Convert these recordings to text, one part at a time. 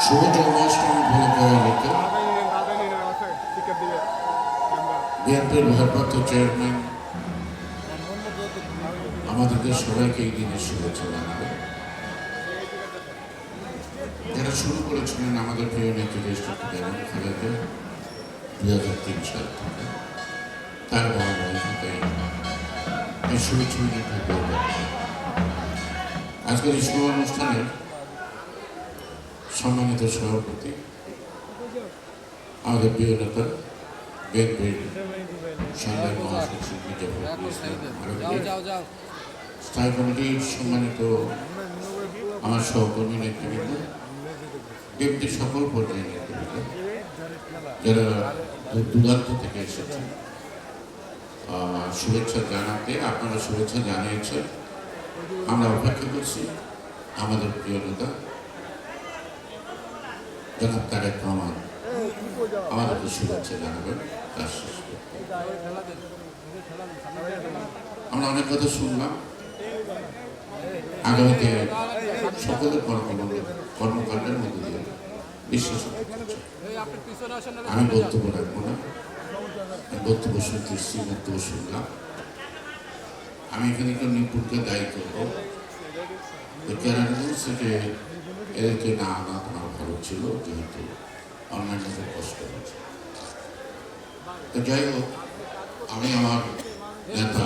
শুভ জন্মাষ্টমী উপলক্ষে বিএনপির ভারপ্রাপ্ত চেয়ারম্যান আমাদেরকে সবাইকে এই দিনের শুভেচ্ছা জানাবেন। যারা শুরু করেছিলেন আমাদের প্রিয় নেত্রী দেশটাকে যেমন খালেদা 2003 সাল থেকে তার ধারাবাহিকতায় এই শুভেচ্ছা আজকের এই শুভ অনুষ্ঠানের সম্মানিত সভাপতি আমাদের প্রিয় নেতা বিএনপির সংগ্রামী মহাসচিব স্থায়ী কমিটির সম্মানিত আমার সহকর্মী নেতৃবৃন্দ, বিএনপির সকল পর্যায়ের নেতৃবৃন্দ যারা দূরান্ত থেকে এসেছে শুভেচ্ছা জানাতে, আপনারা শুভেচ্ছা জানিয়েছেন। আমরা অপেক্ষা করছি আমাদের প্রিয় নেতা জনাব তারেক রহমান আমাদেরকে শুভেচ্ছা জানাবেন। তার শেষ আমরা অনেক কথা শুনলাম। আগামীতে সকলের কর্মকাণ্ডের মধ্যে দিয়ে বিশ্বাস আমি বক্তব্য রাখবো না, বক্তব্য শুনতেছি, বক্তব্য শুনলাম। আমি এখানে একটু নিপুণকে দায়ী করবো। থেকে এদেরকে না আনা আমার ভালো ছিল, যেহেতু অন্যান্যদের কষ্ট হয়েছে। তো যাই হোক, আমি আমার নেতা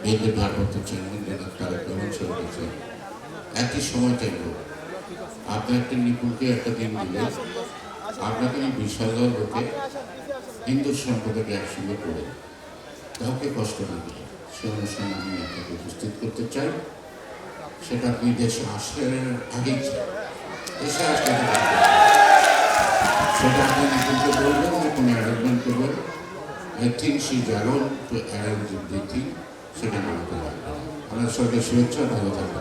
বিএনপির ভারপ্রাপ্ত চেয়ারম্যান জনাব তারেক রহমান সাহেবের একই সময় চাইব, আপনি একটা নিপুণকে একটা দিন দিলে আপনাকে এই 20,000 লোকে হিন্দু সম্প্রদায়কে একসঙ্গে করে কাউকে কষ্ট না দিলে সে অনুষ্ঠানে আমি আপনাকে উপস্থিত করতে চাই। সেটা আপনি দেশে আসার আগেই দেশে আসতে সেটা আপনি নিপুণকে বলবেন না, কোনো অ্যারেঞ্জমেন্ট করবেন। I think she's alone to arrange the thing. সেটা না হতে পারে। আমার সরকার শুভেচ্ছা, ভালো থাকবে।